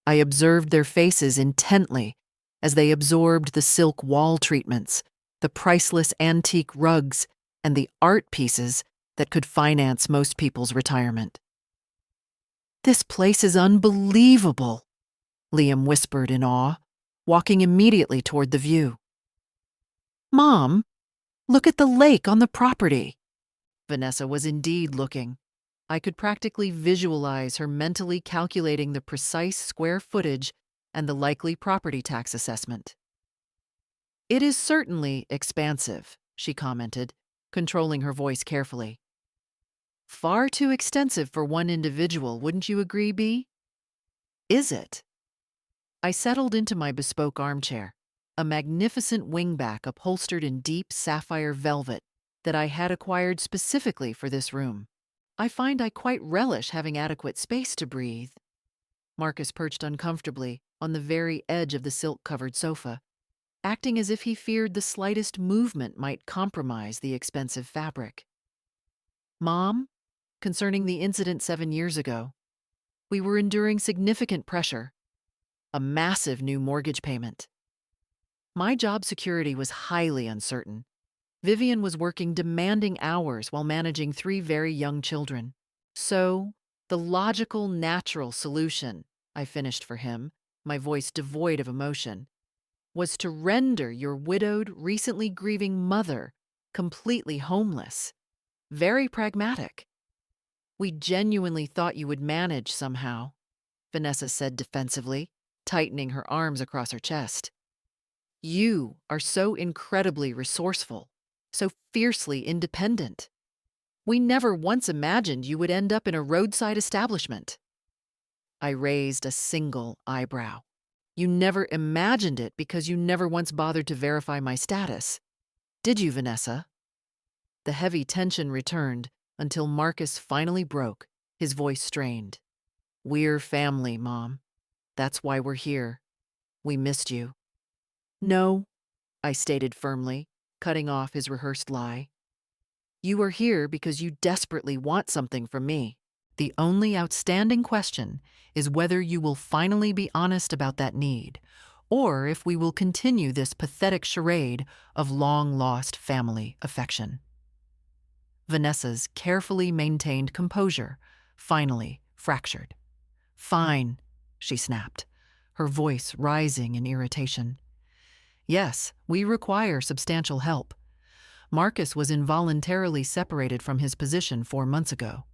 [SPEAKER 1] I observed their faces intently as they absorbed the silk wall treatments, the priceless antique rugs, and the art pieces that could finance most people's retirement. This place is unbelievable, Liam whispered in awe, walking immediately toward the view. Mom, look at the lake on the property. Vanessa was indeed looking. I could practically visualize her mentally calculating the precise square footage and the likely property tax assessment. It is certainly expansive, she commented, controlling her voice carefully. Far too extensive for one individual, wouldn't you agree, Bee? Is it? I settled into my bespoke armchair, a magnificent wingback upholstered in deep sapphire velvet that I had acquired specifically for this room. I find I quite relish having adequate space to breathe. Marcus perched uncomfortably on the very edge of the silk-covered sofa, acting as if he feared the slightest movement might compromise the expensive fabric. Mom, concerning the incident 7 years ago, we were enduring significant pressure. A massive new mortgage payment. My job security was highly uncertain. Vivian was working demanding hours while managing 3 very young children. So, the logical, natural solution, I finished for him, my voice devoid of emotion, was to render your widowed, recently grieving mother completely homeless. Very pragmatic. We genuinely thought you would manage somehow, Vanessa said defensively, tightening her arms across her chest. You are so incredibly resourceful, so fiercely independent. We never once imagined you would end up in a roadside establishment. I raised a single eyebrow. You never imagined it because you never once bothered to verify my status. Did you, Vanessa? The heavy tension returned until Marcus finally broke, his voice strained. We're family, Mom. That's why we're here. We missed you. No, I stated firmly, cutting off his rehearsed lie. You are here because you desperately want something from me. The only outstanding question is whether you will finally be honest about that need, or if we will continue this pathetic charade of long-lost family affection. Vanessa's carefully maintained composure finally fractured. Fine, she snapped, her voice rising in irritation. Yes, we require substantial help. Marcus was involuntarily separated from his position 4 months ago.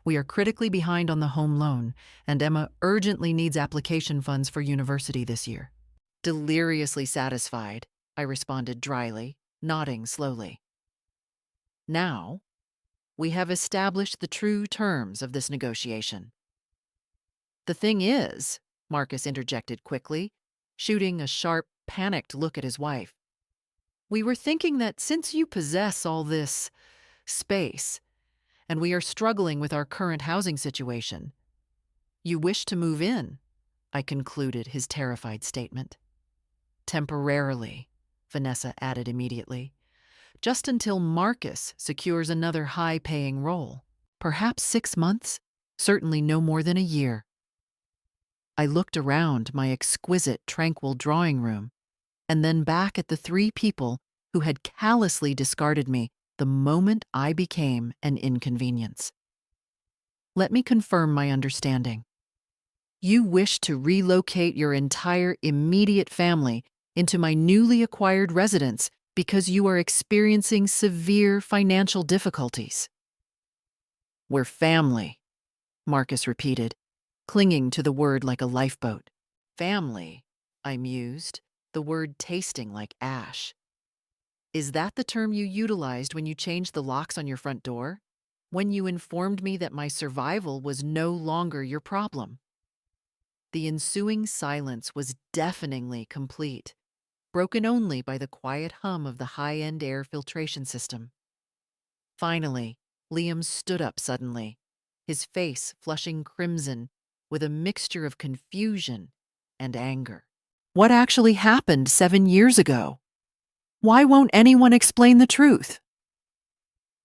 [SPEAKER 1] We are critically behind on the home loan, and Emma urgently needs application funds for university this year. Deliriously satisfied, I responded dryly, nodding slowly. Now, we have established the true terms of this negotiation. The thing is, Marcus interjected quickly, shooting a sharp, panicked look at his wife. We were thinking that since you possess all this space, and we are struggling with our current housing situation, you wish to move in, I concluded his terrified statement. Temporarily, Vanessa added immediately, just until Marcus secures another high-paying role. Perhaps 6 months, certainly no more than a year. I looked around my exquisite, tranquil drawing room, and then back at the 3 people who had callously discarded me the moment I became an inconvenience. Let me confirm my understanding. You wish to relocate your entire immediate family into my newly acquired residence because you are experiencing severe financial difficulties. We're family, Marcus repeated, clinging to the word like a lifeboat. Family, I mused, the word tasting like ash. Is that the term you utilized when you changed the locks on your front door? When you informed me that my survival was no longer your problem? The ensuing silence was deafeningly complete, broken only by the quiet hum of the high-end air filtration system. Finally, Liam stood up suddenly, his face flushing crimson with a mixture of confusion and anger. What actually happened 7 years ago? Why won't anyone explain the truth?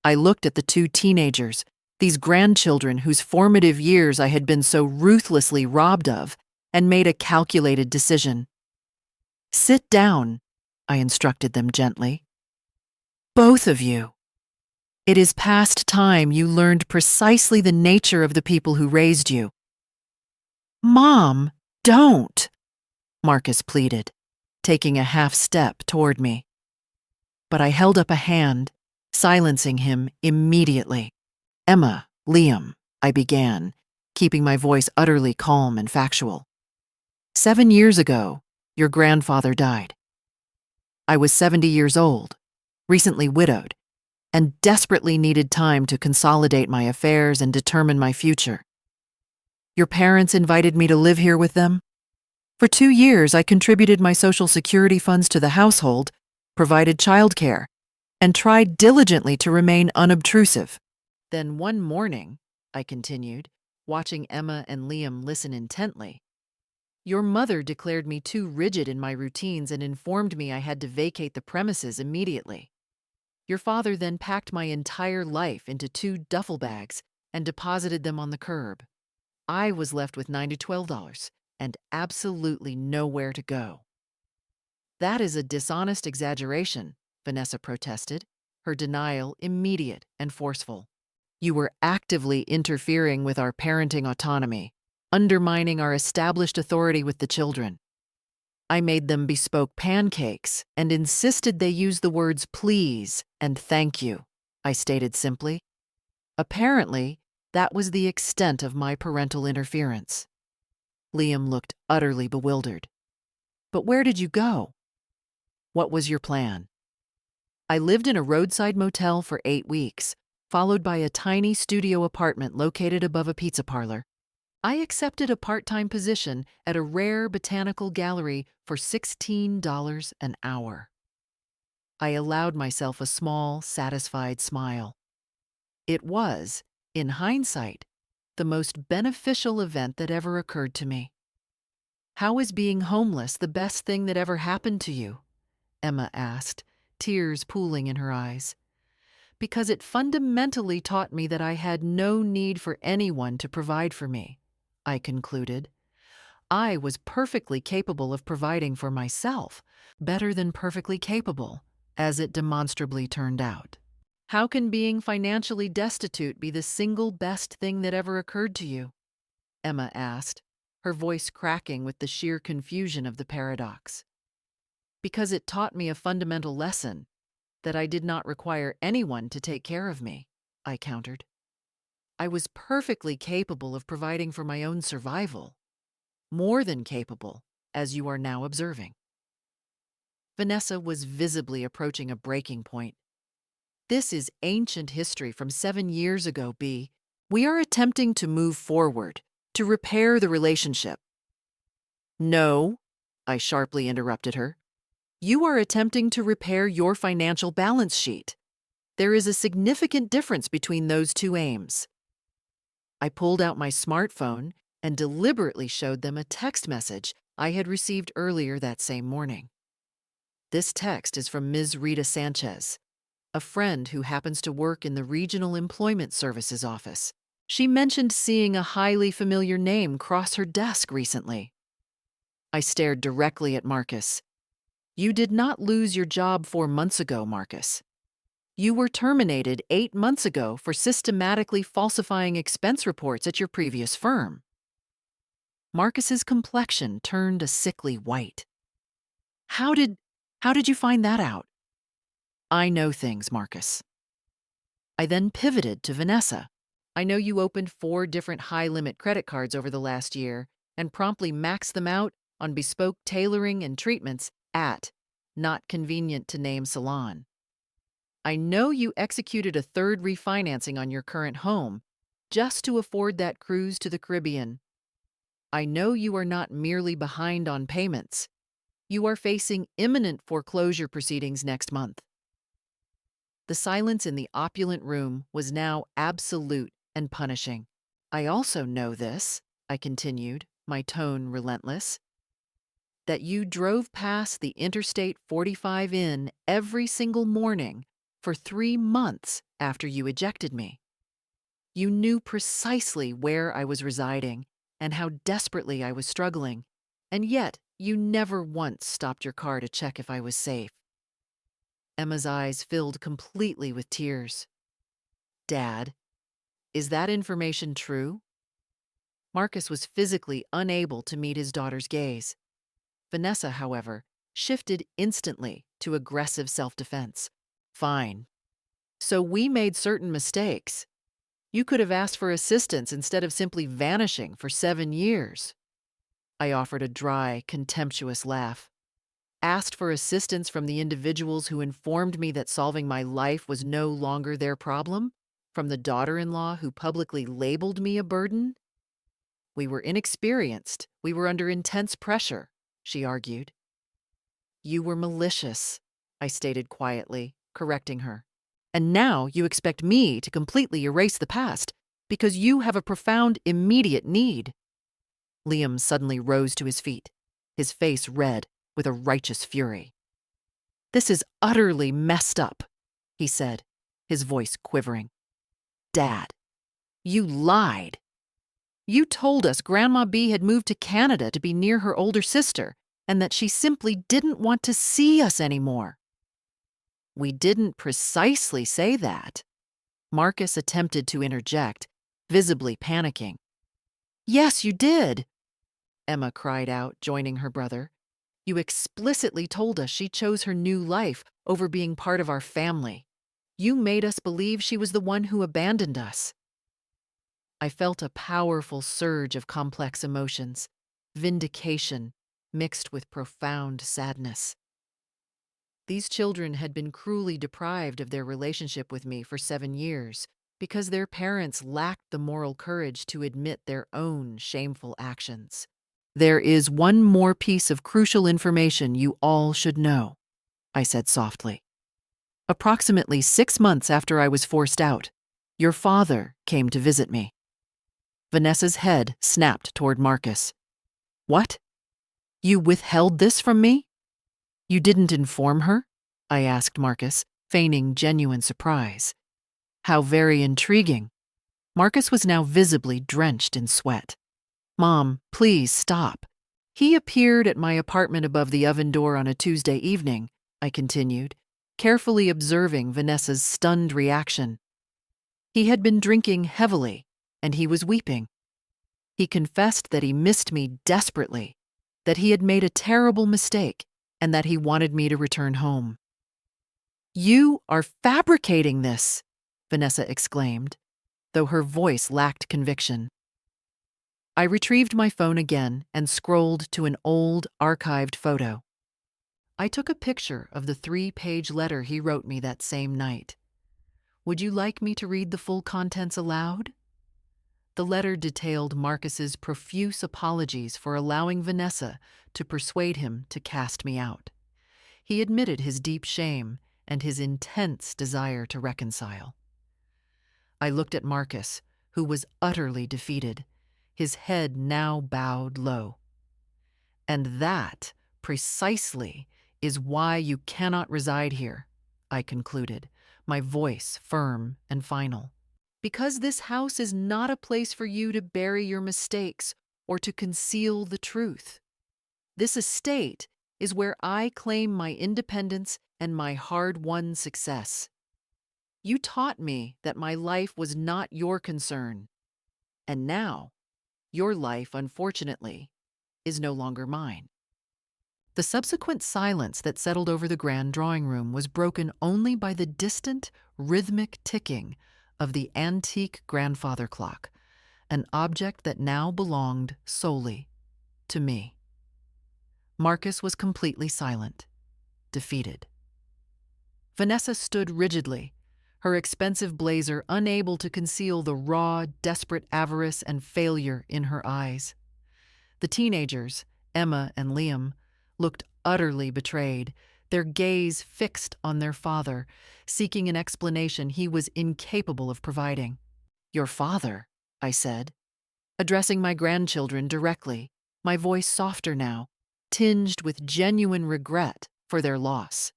[SPEAKER 1] I looked at the 2 teenagers, these grandchildren whose formative years I had been so ruthlessly robbed of, and made a calculated decision. Sit down, I instructed them gently. Both of you. It is past time you learned precisely the nature of the people who raised you. Mom, don't, Marcus pleaded, taking a half step toward me. But I held up a hand, silencing him immediately. Emma, Liam, I began, keeping my voice utterly calm and factual. 7 years ago, your grandfather died. I was 70 years old, recently widowed, and desperately needed time to consolidate my affairs and determine my future. Your parents invited me to live here with them. For 2 years, I contributed my Social Security funds to the household, provided childcare, and tried diligently to remain unobtrusive. Then one morning, I continued, watching Emma and Liam listen intently, your mother declared me too rigid in my routines and informed me I had to vacate the premises immediately. Your father then packed my entire life into 2 duffel bags and deposited them on the curb. I was left with $9 to $12 and absolutely nowhere to go. That is a dishonest exaggeration, Vanessa protested, her denial immediate and forceful. You were actively interfering with our parenting autonomy, undermining our established authority with the children. I made them bespoke pancakes and insisted they use the words please and thank you, I stated simply. Apparently, That was the extent of my parental interference. Liam looked utterly bewildered. But where did you go? What was your plan? I lived in a roadside motel for 8 weeks, followed by a tiny studio apartment located above a pizza parlor. I accepted a part-time position at a rare botanical gallery for $16 an hour. I allowed myself a small, satisfied smile. It was, in hindsight, the most beneficial event that ever occurred to me. How is being homeless the best thing that ever happened to you? Emma asked, tears pooling in her eyes. Because it fundamentally taught me that I had no need for anyone to provide for me, I concluded. I was perfectly capable of providing for myself, better than perfectly capable, as it demonstrably turned out. How can being financially destitute be the single best thing that ever occurred to you? Emma asked, her voice cracking with the sheer confusion of the paradox. Because it taught me a fundamental lesson, that I did not require anyone to take care of me, I countered. I was perfectly capable of providing for my own survival. More than capable, as you are now observing. Vanessa was visibly approaching a breaking point. This is ancient history from 7 years ago, B. We are attempting to move forward, to repair the relationship. No, I sharply interrupted her. You are attempting to repair your financial balance sheet. There is a significant difference between those two aims. I pulled out my smartphone and deliberately showed them a text message I had received earlier that same morning. This text is from Ms. Rita Sanchez, a friend who happens to work in the Regional Employment Services office. She mentioned seeing a highly familiar name cross her desk recently. I stared directly at Marcus. You did not lose your job 4 months ago, Marcus. You were terminated 8 months ago for systematically falsifying expense reports at your previous firm. Marcus's complexion turned a sickly white. How did you find that out? I know things, Marcus. I then pivoted to Vanessa. I know you opened 4 different high-limit credit cards over the last year and promptly maxed them out on bespoke tailoring and treatments at not convenient to name salon. I know you executed a 3rd refinancing on your current home just to afford that cruise to the Caribbean. I know you are not merely behind on payments. You are facing imminent foreclosure proceedings next month. The silence in the opulent room was now absolute and punishing. I also know this, I continued, my tone relentless, that you drove past the Interstate 45 Inn every single morning for 3 months after you ejected me. You knew precisely where I was residing and how desperately I was struggling, and yet you never once stopped your car to check if I was safe. Emma's eyes filled completely with tears. Dad, is that information true? Marcus was physically unable to meet his daughter's gaze. Vanessa, however, shifted instantly to aggressive self-defense. Fine. So we made certain mistakes. You could have asked for assistance instead of simply vanishing for 7 years. I offered a dry, contemptuous laugh. Asked for assistance from the individuals who informed me that solving my life was no longer their problem? From the daughter-in-law who publicly labeled me a burden? We were inexperienced. We were under intense pressure, she argued. You were malicious, I stated quietly, correcting her. And now you expect me to completely erase the past because you have a profound, immediate need. Liam suddenly rose to his feet, his face red with a righteous fury. This is utterly messed up, he said, his voice quivering. Dad, you lied. You told us Grandma B had moved to Canada to be near her older sister and that she simply didn't want to see us anymore. We didn't precisely say that. Marcus attempted to interject, visibly panicking. Yes, you did, Emma cried out, joining her brother. You explicitly told us she chose her new life over being part of our family. You made us believe she was the one who abandoned us. I felt a powerful surge of complex emotions, vindication mixed with profound sadness. These children had been cruelly deprived of their relationship with me for 7 years because their parents lacked the moral courage to admit their own shameful actions. There is one more piece of crucial information you all should know, I said softly. Approximately 6 months after I was forced out, your father came to visit me. Vanessa's head snapped toward Marcus. What? You withheld this from me? You didn't inform her? I asked Marcus, feigning genuine surprise. How very intriguing. Marcus was now visibly drenched in sweat. Mom, please stop. He appeared at my apartment above the oven door on a Tuesday evening, I continued, carefully observing Vanessa's stunned reaction. He had been drinking heavily, and he was weeping. He confessed that he missed me desperately, that he had made a terrible mistake, and that he wanted me to return home. You are fabricating this, Vanessa exclaimed, though her voice lacked conviction. I retrieved my phone again and scrolled to an old, archived photo. I took a picture of the 3-page letter he wrote me that same night. Would you like me to read the full contents aloud? The letter detailed Marcus's profuse apologies for allowing Vanessa to persuade him to cast me out. He admitted his deep shame and his intense desire to reconcile. I looked at Marcus, who was utterly defeated, his head now bowed low. And that, precisely, is why you cannot reside here, I concluded, my voice firm and final. Because this house is not a place for you to bury your mistakes or to conceal the truth. This estate is where I claim my independence and my hard-won success. You taught me that my life was not your concern, and now, your life, unfortunately, is no longer mine. The subsequent silence that settled over the grand drawing room was broken only by the distant, rhythmic ticking of the antique grandfather clock, an object that now belonged solely to me. Marcus was completely silent, defeated. Vanessa stood rigidly, her expensive blazer unable to conceal the raw, desperate avarice and failure in her eyes. The teenagers, Emma and Liam, looked utterly betrayed, their gaze fixed on their father, seeking an explanation he was incapable of providing. Your father, I said, addressing my grandchildren directly, my voice softer now, tinged with genuine regret for their loss.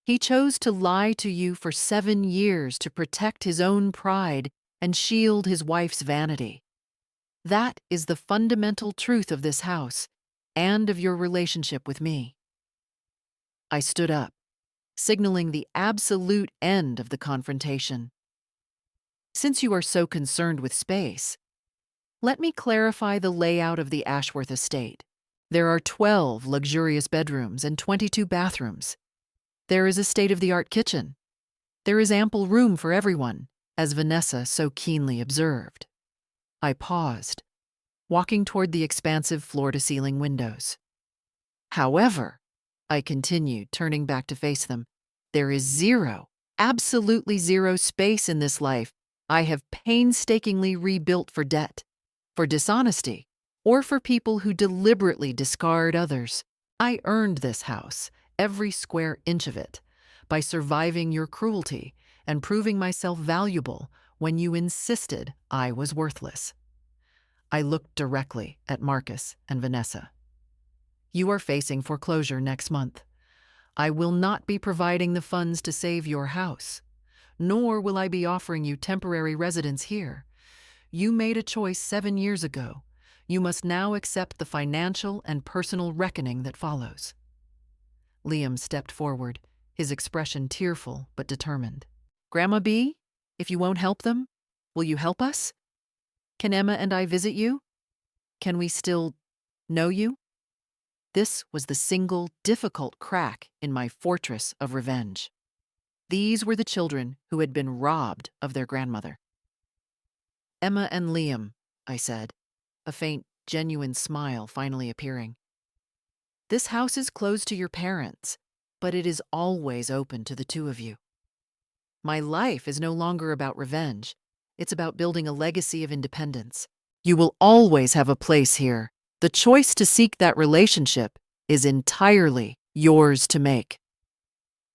[SPEAKER 1] He chose to lie to you for 7 years to protect his own pride and shield his wife's vanity. That is the fundamental truth of this house and of your relationship with me. I stood up, signaling the absolute end of the confrontation. Since you are so concerned with space, let me clarify the layout of the Ashworth estate. There are 12 luxurious bedrooms and 22 bathrooms. There is a state-of-the-art kitchen. There is ample room for everyone, as Vanessa so keenly observed. I paused, walking toward the expansive floor-to-ceiling windows. However, I continued, turning back to face them, there is zero, absolutely zero space in this life I have painstakingly rebuilt for debt, for dishonesty, or for people who deliberately discard others. I earned this house, every square inch of it, by surviving your cruelty and proving myself valuable when you insisted I was worthless. I looked directly at Marcus and Vanessa. You are facing foreclosure next month. I will not be providing the funds to save your house, nor will I be offering you temporary residence here. You made a choice 7 years ago. You must now accept the financial and personal reckoning that follows. Liam stepped forward, his expression tearful but determined. Grandma B, if you won't help them, will you help us? Can Emma and I visit you? Can we still know you? This was the single difficult crack in my fortress of revenge. These were the children who had been robbed of their grandmother. Emma and Liam, I said, a faint, genuine smile finally appearing. This house is closed to your parents, but it is always open to the two of you. My life is no longer about revenge. It's about building a legacy of independence. You will always have a place here. The choice to seek that relationship is entirely yours to make.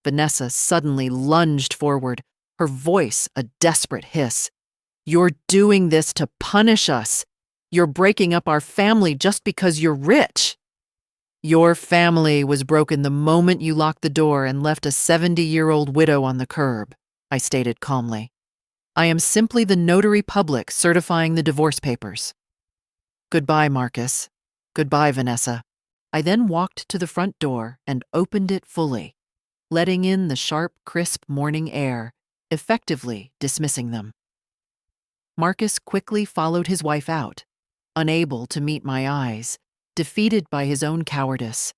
[SPEAKER 1] Vanessa suddenly lunged forward, her voice a desperate hiss. You're doing this to punish us. You're breaking up our family just because you're rich. Your family was broken the moment you locked the door and left a 70-year-old widow on the curb, I stated calmly. I am simply the notary public certifying the divorce papers. Goodbye, Marcus. Goodbye, Vanessa. I then walked to the front door and opened it fully, letting in the sharp, crisp morning air, effectively dismissing them. Marcus quickly followed his wife out, unable to meet my eyes, defeated by his own cowardice.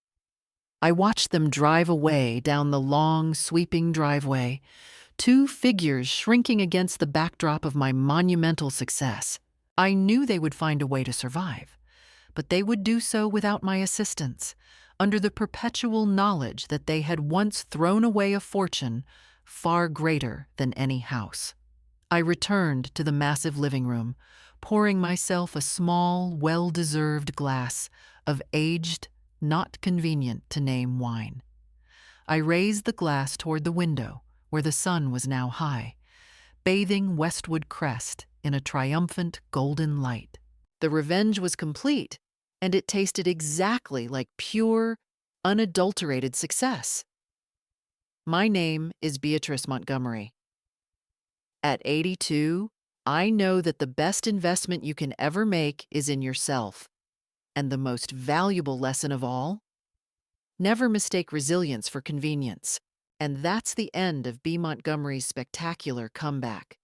[SPEAKER 1] I watched them drive away down the long, sweeping driveway, two figures shrinking against the backdrop of my monumental success. I knew they would find a way to survive, but they would do so without my assistance, under the perpetual knowledge that they had once thrown away a fortune far greater than any house. I returned to the massive living room, pouring myself a small, well-deserved glass of aged, not convenient to name wine. I raised the glass toward the window, where the sun was now high, bathing Westwood Crest in a triumphant golden light. The revenge was complete, and it tasted exactly like pure, unadulterated success. My name is Beatrice Montgomery. At 82, I know that the best investment you can ever make is in yourself. And the most valuable lesson of all? Never mistake resilience for convenience. And that's the end of B. Montgomery's spectacular comeback.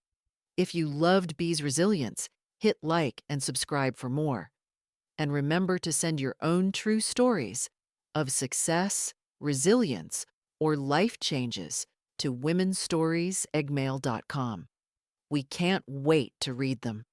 [SPEAKER 1] If you loved B's resilience, hit like and subscribe for more. And remember to send your own true stories of success, resilience, or life changes to womensstories@gmail.com. We can't wait to read them.